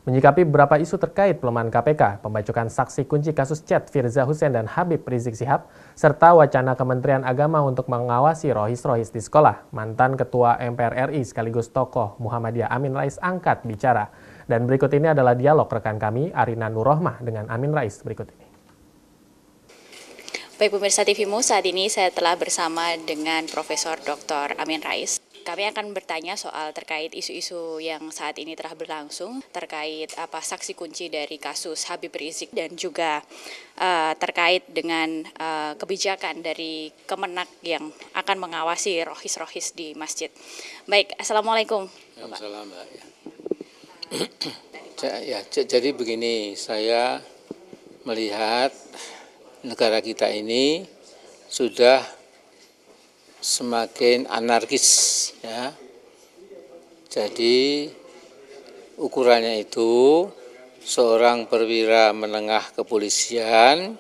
Menyikapi beberapa isu terkait pelemahan KPK, pembacokan saksi kunci kasus chat Firza Hussein dan Habib Rizik Syihab, serta wacana Kementerian Agama untuk mengawasi rohis-rohis di sekolah, mantan Ketua MPR RI sekaligus tokoh Muhammadiyah Amin Rais angkat bicara. Dan berikut ini adalah dialog rekan kami Arina Nurrohmah dengan Amin Rais berikut ini. Baik pemirsa TVMU, saat ini saya telah bersama dengan Profesor Dr. Amin Rais. Kami akan bertanya soal terkait isu-isu yang saat ini telah berlangsung, terkait saksi kunci dari kasus Habib Rizik dan juga terkait dengan kebijakan dari Kemenak yang akan mengawasi rohis-rohis di masjid. Baik, Assalamualaikum. Waalaikumsalam, Mbak. Jadi begini, saya melihat negara kita ini sudah semakin anarkis, ya. Jadi ukurannya itu seorang perwira menengah kepolisian,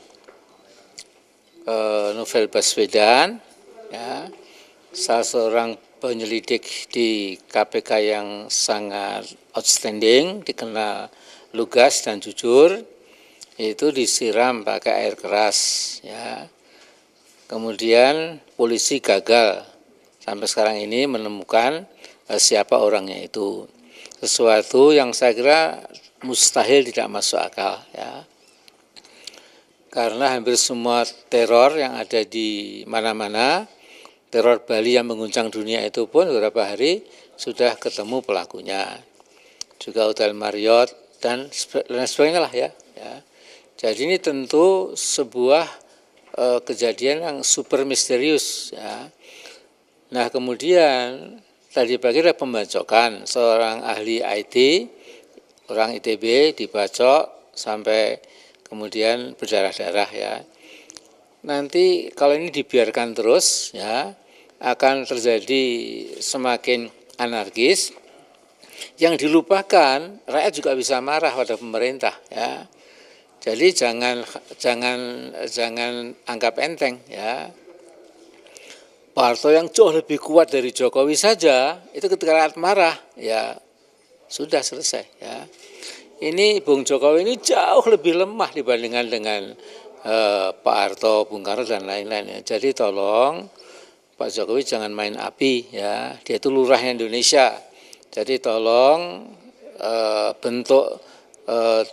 Novel Baswedan, ya, salah seorang penyelidik di KPK yang sangat outstanding, dikenal lugas dan jujur, itu disiram pakai air keras, ya. Kemudian polisi gagal sampai sekarang ini menemukan siapa orangnya itu. Sesuatu yang saya kira mustahil tidak masuk akal, ya. Karena hampir semua teror yang ada di mana-mana, teror Bali yang mengguncang dunia itu pun beberapa hari sudah ketemu pelakunya. Juga Hotel Marriott dan sebagainya lah, ya. Jadi ini tentu sebuah kejadian yang super misterius, ya. Nah kemudian tadi pagi ada pembacokan seorang ahli IT, orang ITB dibacok sampai kemudian berdarah-darah, ya. Nanti kalau ini dibiarkan terus, ya, akan terjadi semakin anarkis. Yang dilupakan rakyat juga bisa marah pada pemerintah, ya. Jadi jangan anggap enteng, ya. Partai yang jauh lebih kuat dari Jokowi saja itu ketika rakyat marah, ya sudah selesai, ya. Ini Bung Jokowi ini jauh lebih lemah dibandingkan dengan Pak Harto, Bung Karno dan lain-lain, ya. Jadi tolong Pak Jokowi jangan main api, ya. Dia itu lurahnya Indonesia. Jadi tolong bentuk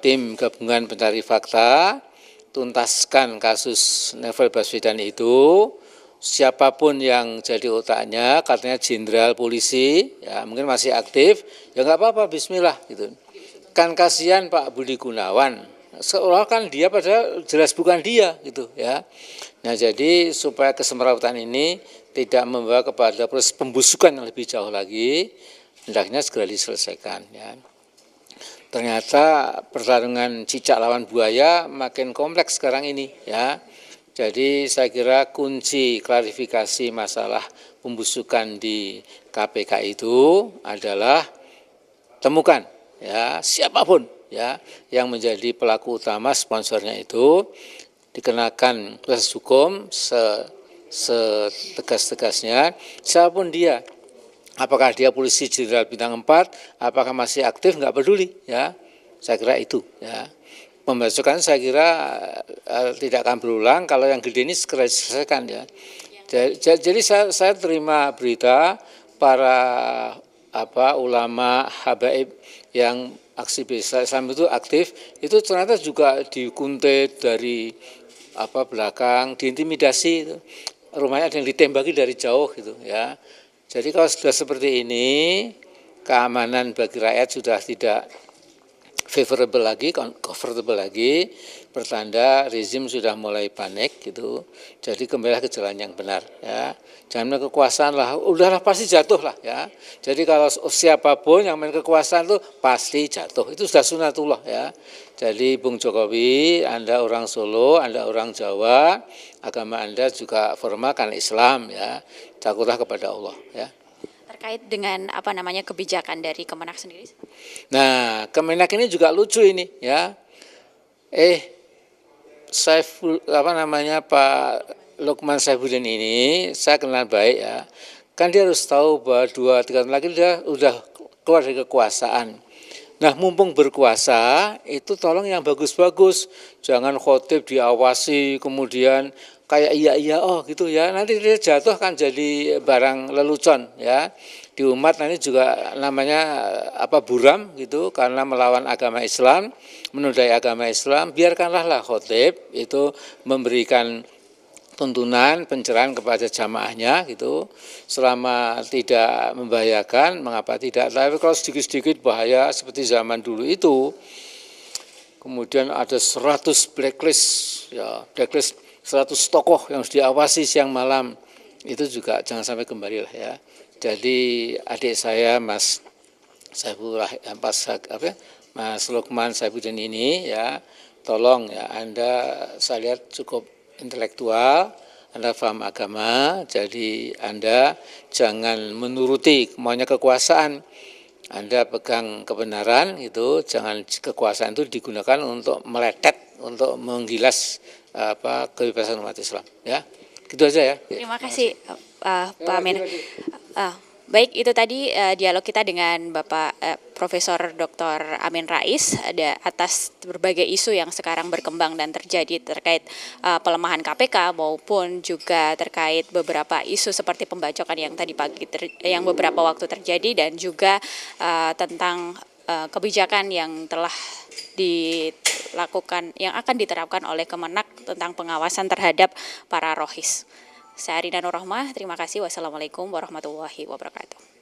tim gabungan pencari fakta, tuntaskan kasus Novel Baswedan itu, siapapun yang jadi otaknya, katanya jenderal polisi, ya mungkin masih aktif, ya nggak apa-apa, bismillah gitu. Kan kasihan Pak Budi Gunawan, seolah kan dia padahal jelas bukan dia gitu, ya. Nah jadi supaya kesemrawutan ini tidak membawa kepada proses pembusukan yang lebih jauh lagi, hendaknya segera diselesaikan, ya. Ternyata pertarungan cicak lawan buaya makin kompleks sekarang ini, ya. Jadi saya kira kunci klarifikasi masalah pembusukan di KPK itu adalah temukan, ya, siapapun, ya, yang menjadi pelaku utama sponsornya itu dikenakan proses hukum setegas-tegasnya, siapapun dia. Apakah dia polisi jenderal bintang 4, apakah masih aktif, nggak peduli, ya. Saya kira itu, ya. Pembacokan saya kira tidak akan berulang kalau yang gede ini segera diselesaikan, ya. Jadi saya terima berita para ulama habaib yang aksi bela Islam itu aktif, itu ternyata juga dikuntit dari belakang, diintimidasi, itu. Rumahnya ada yang ditembaki dari jauh gitu, ya. Jadi kalau sudah seperti ini, keamanan bagi rakyat sudah tidak favorable lagi, comfortable lagi, pertanda rezim sudah mulai panik gitu. Jadi kembalilah ke jalan yang benar, ya. Jangan main kekuasaan lah, udahlah pasti jatuh lah, ya. Jadi kalau siapapun yang main kekuasaan itu pasti jatuh, itu sudah sunatullah, ya. Jadi Bung Jokowi, Anda orang Solo, Anda orang Jawa, agama Anda juga formal kan Islam, ya. Takutlah kepada Allah, ya. Terkait dengan kebijakan dari Kemenak sendiri? Nah, Kemenak ini juga lucu ini, ya. Pak Lukman Saifuddin ini saya kenal baik, ya. Kan dia harus tahu bahwa 2-3 tahun lagi dia udah keluar dari kekuasaan. Nah, mumpung berkuasa, itu tolong yang bagus-bagus. Jangan khotib diawasi, kemudian kayak iya-iya, oh gitu ya. Nanti dia jatuh kan jadi barang lelucon ya. Di umat nanti juga namanya buram gitu, karena melawan agama Islam, menodai agama Islam. Biarkanlah khotib itu memberikan tuntunan pencerahan kepada jamaahnya gitu, selama tidak membahayakan mengapa tidak. Tapi kalau sedikit-sedikit bahaya seperti zaman dulu itu, kemudian ada 100 blacklist ya, blacklist 100 tokoh yang harus diawasi siang malam, itu juga jangan sampai kembali lah ya. Jadi adik saya Mas Lukman Saifuddin ini ya, tolong ya, Anda saya lihat cukup intelektual, Anda paham agama, jadi Anda jangan menuruti maunya kekuasaan. Anda pegang kebenaran itu, jangan kekuasaan itu digunakan untuk meletet, untuk menggilas kebebasan umat Islam ya. Gitu aja ya. Terima kasih Pak Amin. Baik, itu tadi dialog kita dengan Bapak Profesor Dr. Amin Rais atas berbagai isu yang sekarang berkembang dan terjadi terkait pelemahan KPK maupun juga terkait beberapa isu seperti pembacokan yang tadi pagi yang beberapa waktu terjadi, dan juga tentang kebijakan yang telah dilakukan yang akan diterapkan oleh Kemenak tentang pengawasan terhadap para rohis. Saya Rina Nur Rahmah, terima kasih. Wassalamualaikum warahmatullahi wabarakatuh.